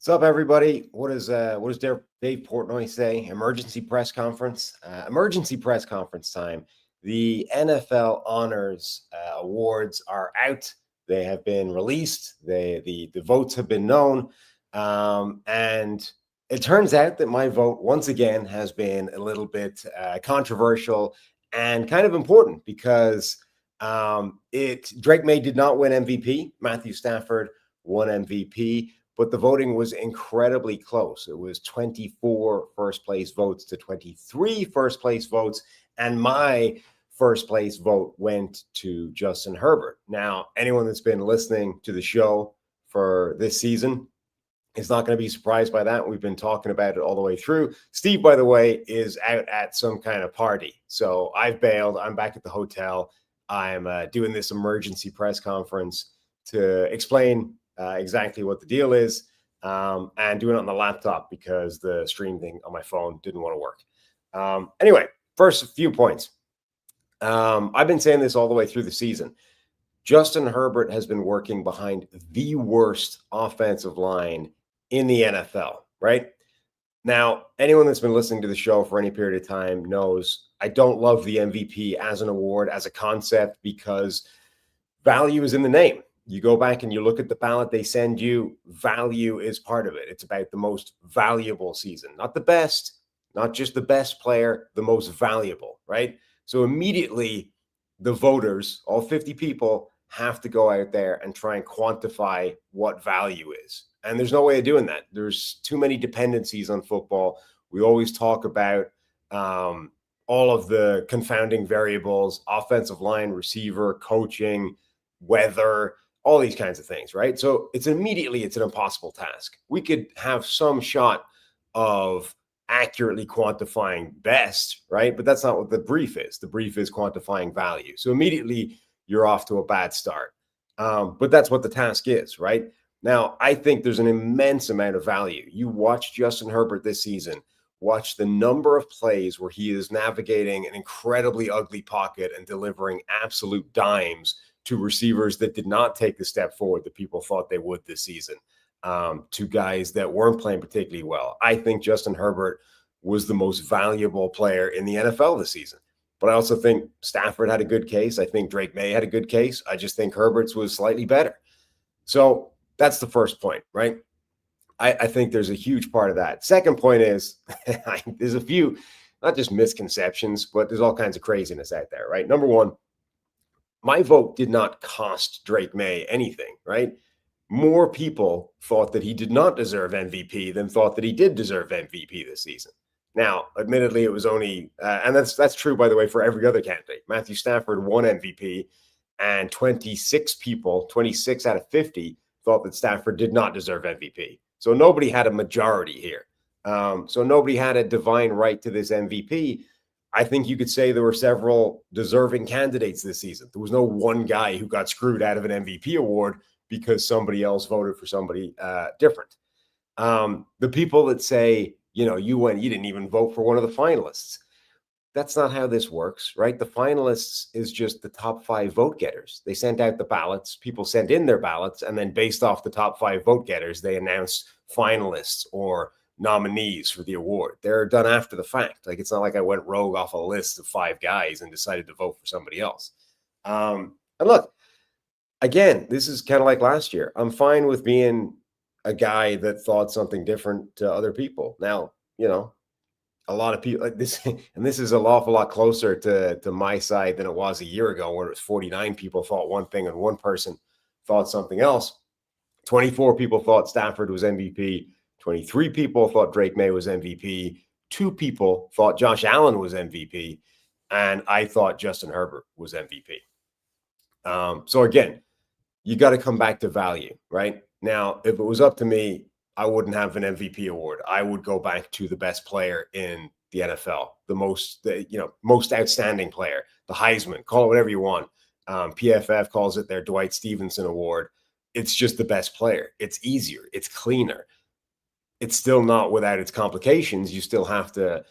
What's up, everybody? What does Dave Portnoy say? Emergency press conference. Emergency press conference time. The NFL honors awards are out. They have been released. The votes have been known, and it turns out that my vote once again has been a little bit controversial and kind of important because it Drake Maye did not win MVP. Matthew Stafford won MVP, but the voting was incredibly close. It was 24 first place votes to 23 first place votes, and my first place vote went to Justin Herbert. Now, anyone that's been listening to the show for this season is not going to be surprised by that. We've been talking about it all the way through. Steve, by the way, is out at some kind of party. So I've bailed. I'm back at the hotel. I'm doing this emergency press conference to explain exactly what the deal is, and doing it on the laptop because the stream thing on my phone didn't want to work. Anyway, first few points. I've been saying this all the way through the season. Justin Herbert has been working behind the worst offensive line in the NFL, right? Now, anyone that's been listening to the show for any period of time knows I don't love the MVP as an award, as a concept, because value is in the name. You go back and you look at the ballot they send you, value is part of it. It's about the most valuable season, not the best, not just the best player, the most valuable, right? So immediately the voters, all 50 people, have to go out there and try and quantify what value is. And there's no way of doing that. There's too many dependencies on football. We always talk about all of the confounding variables, offensive line, receiver, coaching, weather, all these kinds of things, right? So it's an impossible task. We could have some shot of accurately quantifying best, right? But that's not what the brief is. The brief is quantifying value. So immediately you're off to a bad start. But that's what the task is, right? Now, I think there's an immense amount of value. You watch Justin Herbert this season, watch the number of plays where he is navigating an incredibly ugly pocket and delivering absolute dimes to receivers that did not take the step forward that people thought they would this season, to guys that weren't playing particularly well. I think Justin Herbert was the most valuable player in the NFL this season. But I also think Stafford had a good case. I think Drake Maye had a good case. I just think Herbert's was slightly better. So that's the first point, right? I think there's a huge part of that. Second point is there's a few, not just misconceptions, but there's all kinds of craziness out there, right? Number one, my vote did not cost Drake Maye anything, right? More people thought that he did not deserve MVP than thought that he did deserve MVP this season. Now, admittedly, it was only, and that's true, by the way, for every other candidate. Matthew Stafford won MVP, and 26 out of 50 thought that Stafford did not deserve MVP. So nobody had a majority here. So nobody had a divine right to this MVP. I think you could say there were several deserving candidates this season. There was no one guy who got screwed out of an MVP award because somebody else voted for somebody different. The people that say, you didn't even vote for one of the finalists. That's not how this works, right? The finalists is just the top 5 vote getters. They sent out the ballots, people sent in their ballots, and then based off the top 5 vote getters, they announce finalists or nominees for the award. They're done after the fact. Like, it's not like I went rogue off a list of 5 guys and decided to vote for somebody else. And look, again, this is kind of like last year. I'm fine with being a guy that thought something different to other people. Now, a lot of people like this, and this is an awful lot closer to my side than it was a year ago, where it was 49 people thought one thing and one person thought something else. 24 people thought Stafford was MVP. 23 people thought Drake Maye was MVP. 2 people thought Josh Allen was MVP. And I thought Justin Herbert was MVP. So again, you got to come back to value, right? Now, if it was up to me, I wouldn't have an MVP award. I would go back to the best player in the NFL, the most outstanding player, the Heisman, call it whatever you want. PFF calls it their Dwight Stevenson Award. It's just the best player. It's easier. It's cleaner. It's still not without its complications. You still have to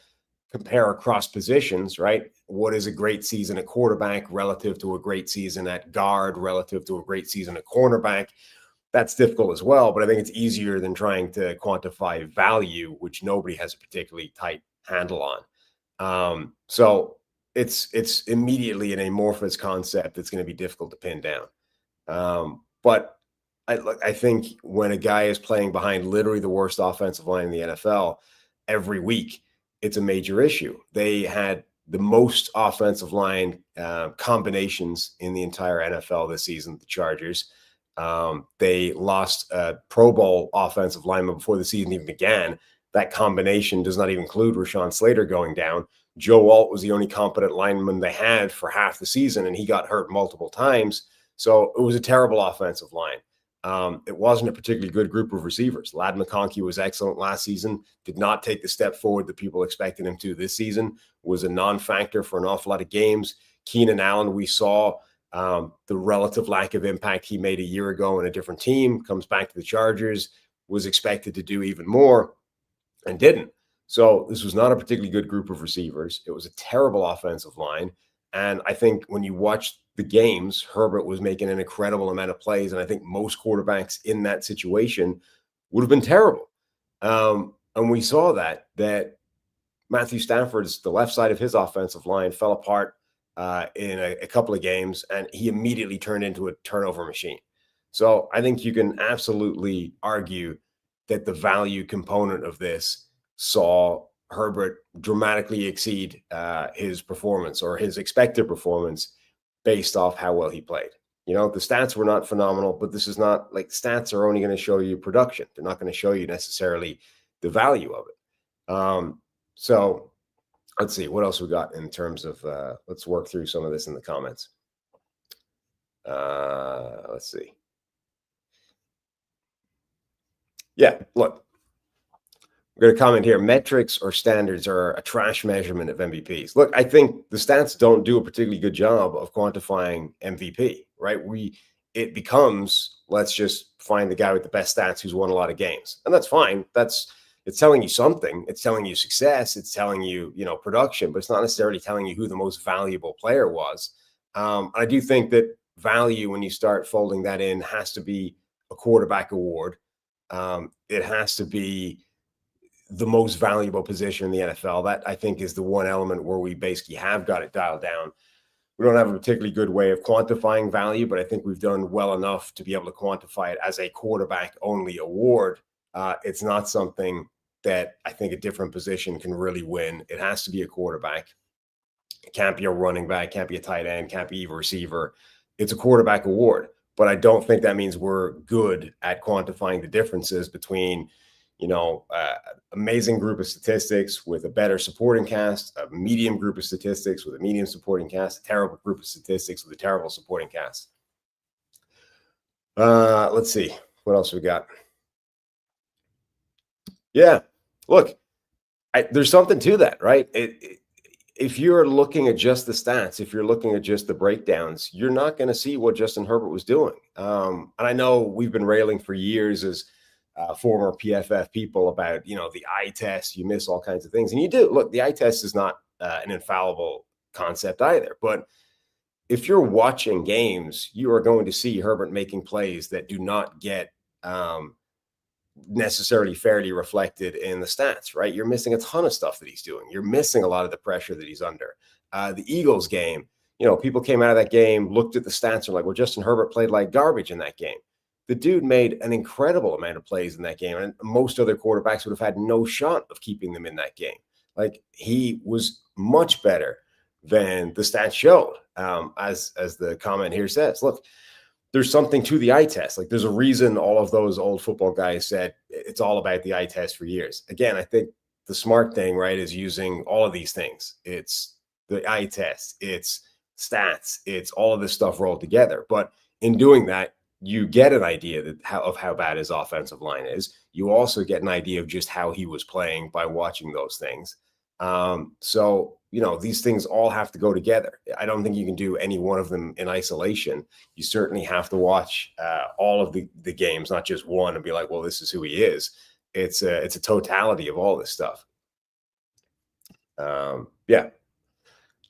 compare across positions, right? What is a great season at quarterback relative to a great season at guard, relative to a great season at cornerback? That's difficult as well, but I think it's easier than trying to quantify value, which nobody has a particularly tight handle on. So it's immediately an amorphous concept that's going to be difficult to pin down. But I think when a guy is playing behind literally the worst offensive line in the NFL every week, it's a major issue. They had the most offensive line combinations in the entire NFL this season, the Chargers. They lost a Pro Bowl offensive lineman before the season even began. That combination does not even include Rashawn Slater going down. Joe Alt was the only competent lineman they had for half the season, and he got hurt multiple times. So it was a terrible offensive line. It wasn't a particularly good group of receivers. Ladd McConkey was excellent last season, did not take the step forward that people expected him to this season, was a non-factor for an awful lot of games. Keenan Allen, we saw the relative lack of impact he made a year ago in a different team, comes back to the Chargers, was expected to do even more and didn't. So this was not a particularly good group of receivers. It was a terrible offensive line. And I think when you watch the games, Herbert was making an incredible amount of plays. And I think most quarterbacks in that situation would have been terrible. And we saw that Matthew Stafford's, the left side of his offensive line fell apart in a couple of games, and he immediately turned into a turnover machine. So I think you can absolutely argue that the value component of this saw Herbert dramatically exceed his performance or his expected performance based off how well he played. The stats were not phenomenal, but this is not like stats are only going to show you production. They're not going to show you necessarily the value of it. So let's see what else we got in terms of, let's work through some of this in the comments. Let's see. Yeah, look, we're going to comment here. Metrics or standards are a trash measurement of MVPs. Look, I think the stats don't do a particularly good job of quantifying MVP, right? It becomes, let's just find the guy with the best stats who's won a lot of games. And that's fine. It's telling you something. It's telling you success. It's telling you, production, but it's not necessarily telling you who the most valuable player was. I do think that value, when you start folding that in, has to be a quarterback award. It has to be the most valuable position in the NFL. That, I think, is the one element where we basically have got it dialed down. We don't have a particularly good way of quantifying value, but I think we've done well enough to be able to quantify it as a quarterback-only award. It's not something that I think a different position can really win. It has to be a quarterback. It can't be a running back, can't be a tight end, can't be a receiver. It's a quarterback award. But I don't think that means we're good at quantifying the differences between, amazing group of statistics with a better supporting cast, a medium group of statistics with a medium supporting cast, a terrible group of statistics with a terrible supporting cast. Let's see. What else we got? Yeah. Look, there's something to that, right? If you're looking at just the stats, if you're looking at just the breakdowns, you're not going to see what Justin Herbert was doing. And I know we've been railing for years as former PFF people about, the eye test. You miss all kinds of things. And you do. Look, the eye test is not an infallible concept either. But if you're watching games, you are going to see Herbert making plays that do not get necessarily fairly reflected in the stats, right? You're missing a ton of stuff that he's doing. You're missing a lot of the pressure that he's under. The Eagles game, people came out of that game, looked at the stats, and were like, well, Justin Herbert played like garbage in that game. The dude made an incredible amount of plays in that game, and most other quarterbacks would have had no shot of keeping them in that game. Like, he was much better than the stats showed, as the comment here says. Look, there's something to the eye test. Like, there's a reason all of those old football guys said it's all about the eye test for years. Again, I think the smart thing, right, is using all of these things. It's the eye test, it's stats, it's all of this stuff rolled together. But in doing that, you get an idea of how bad his offensive line is. You also get an idea of just how he was playing by watching those things. So, these things all have to go together. I don't think you can do any one of them in isolation. You certainly have to watch all of the games, not just one, and be like, well, this is who he is. It's a totality of all this stuff. Yeah.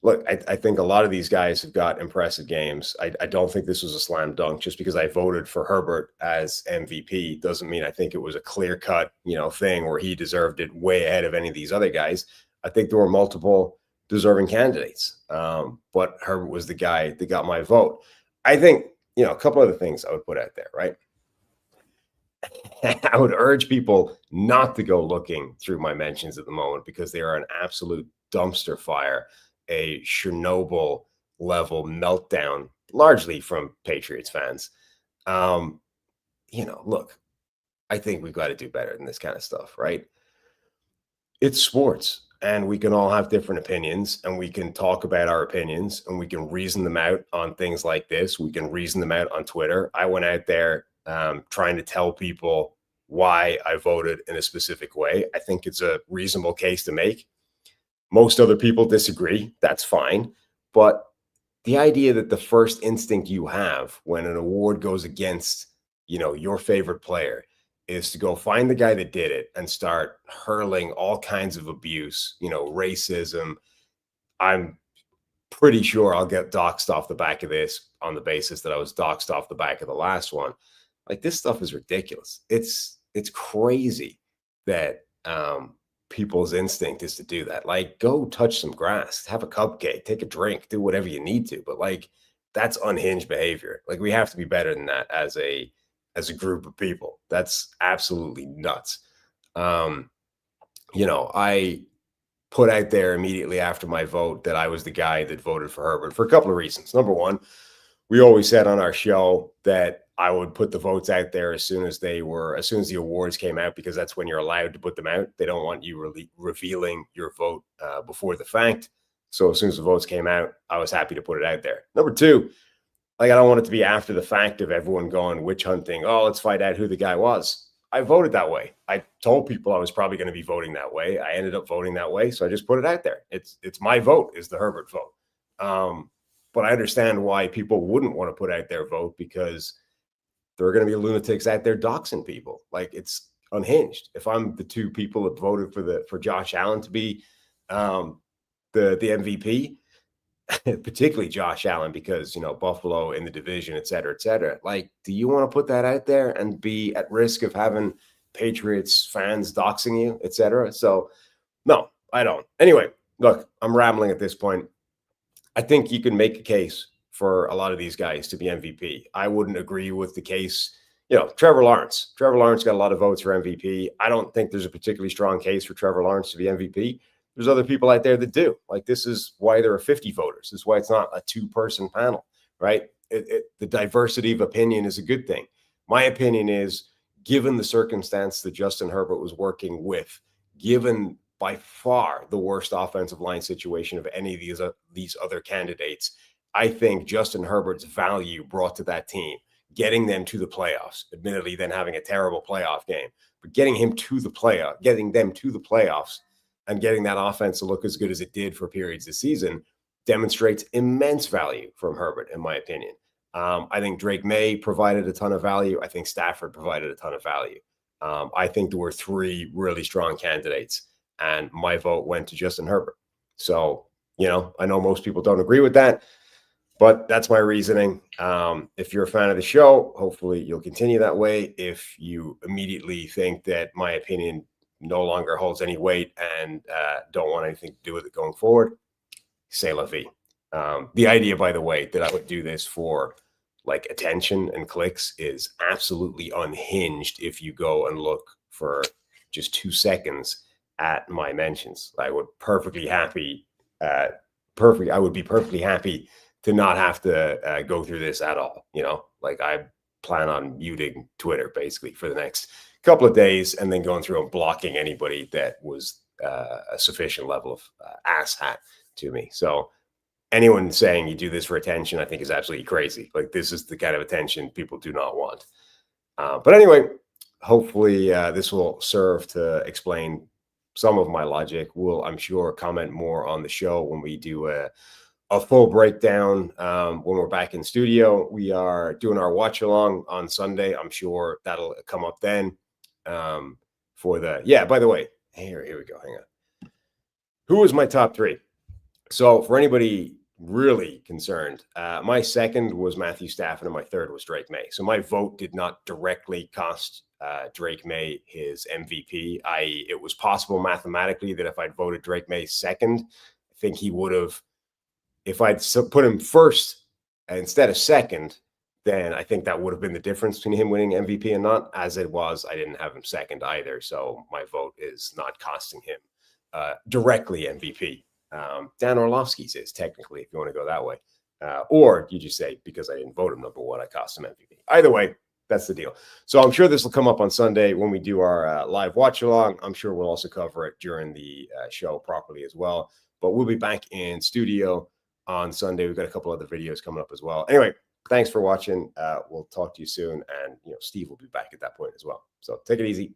look, I think a lot of these guys have got impressive games. I don't think this was a slam dunk. Just because I voted for Herbert as MVP doesn't mean I think it was a clear cut, thing where he deserved it way ahead of any of these other guys. I think there were multiple deserving candidates, but Herbert was the guy that got my vote. I think, a couple other things I would put out there, right? I would urge people not to go looking through my mentions at the moment because they are an absolute dumpster fire, a Chernobyl level meltdown, largely from Patriots fans. Look, I think we've got to do better than this kind of stuff, right? It's sports, and we can all have different opinions, and we can talk about our opinions, and we can reason them out on things like this. We can reason them out on Twitter. I went out there trying to tell people why I voted in a specific way. I think it's a reasonable case to make. Most other people disagree. That's fine. But the idea that the first instinct you have when an award goes against, your favorite player is to go find the guy that did it and start hurling all kinds of abuse, racism. I'm pretty sure I'll get doxxed off the back of this on the basis that I was doxxed off the back of the last one. Like, this stuff is ridiculous. It's crazy that people's instinct is to do that. Like, go touch some grass, have a cupcake, take a drink, do whatever you need to. But like, that's unhinged behavior. Like, we have to be better than that as a group of people. That's absolutely nuts. I put out there immediately after my vote that I was the guy that voted for Herbert for a couple of reasons. Number one, we always said on our show that I would put the votes out there as soon as the awards came out, because that's when you're allowed to put them out. They don't want you revealing your vote before the fact. So as soon as the votes came out, I was happy to put it out there. Number two, like, I don't want it to be after the fact of everyone going witch hunting. Oh, let's find out who the guy was. I voted that way. I told people I was probably going to be voting that way. I ended up voting that way. So I just put it out there. It's my vote is the Herbert vote. But I understand why people wouldn't want to put out their vote, because there are going to be lunatics out there doxing people. Like, it's unhinged. If I'm the two people that voted for Josh Allen to be the MVP, particularly Josh Allen, because, Buffalo in the division, et cetera, like, do you want to put that out there and be at risk of having Patriots fans doxing you, et cetera? So no, I don't. Anyway, look, I'm rambling at this point. I think you can make a case for a lot of these guys to be MVP. I wouldn't agree with the case. Trevor Lawrence. Trevor Lawrence got a lot of votes for MVP. I don't think there's a particularly strong case for Trevor Lawrence to be MVP. There's other people out there that do. Like, this is why there are 50 voters. This is why it's not a two-person panel, right? The diversity of opinion is a good thing. My opinion is, given the circumstance that Justin Herbert was working with, given by far the worst offensive line situation of any of these other candidates, I think Justin Herbert's value brought to that team, getting them to the playoffs, admittedly then having a terrible playoff game, but getting them to the playoffs and getting that offense to look as good as it did for periods this season demonstrates immense value from Herbert, in my opinion. I think Drake Maye provided a ton of value. I think Stafford provided a ton of value. I think there were three really strong candidates, and my vote went to Justin Herbert. So, I know most people don't agree with that, but that's my reasoning. If you're a fan of the show, hopefully you'll continue that way. If you immediately think that my opinion no longer holds any weight and don't want anything to do with it going forward, c'est la vie. The idea, by the way, that I would do this for like attention and clicks is absolutely unhinged. If you go and look for just 2 seconds at my mentions, I would be perfectly happy to not have to go through this at all. Like, I plan on muting Twitter basically for the next couple of days and then going through and blocking anybody that was a sufficient level of asshat to me. So anyone saying you do this for attention, I think, is absolutely crazy. Like, this is the kind of attention people do not want. But anyway, hopefully this will serve to explain some of my logic. We'll, I'm sure, comment more on the show when we do a full breakdown. When we're back in studio, we are doing our watch along on Sunday. I'm sure that'll come up then. By the way, here we go. Hang on. Who was my top three? So for anybody really concerned, my second was Matthew Stafford and my third was Drake Maye. So my vote did not directly cost Drake Maye his MVP. It was possible mathematically that if I'd voted Drake Maye second, I think he would have, if I'd put him first instead of second, then I think that would have been the difference between him winning MVP and not. As it was, I didn't have him second either. So my vote is not costing him directly MVP. Dan Orlovsky's is technically, if you want to go that way. Or you just say, because I didn't vote him number one, I cost him MVP. Either way, that's the deal. So I'm sure this will come up on Sunday when we do our live watch along. I'm sure we'll also cover it during the show properly as well. But we'll be back in studio on Sunday. We've got a couple other videos coming up as well. Anyway, thanks for watching. We'll talk to you soon. And, Steve will be back at that point as well. So take it easy.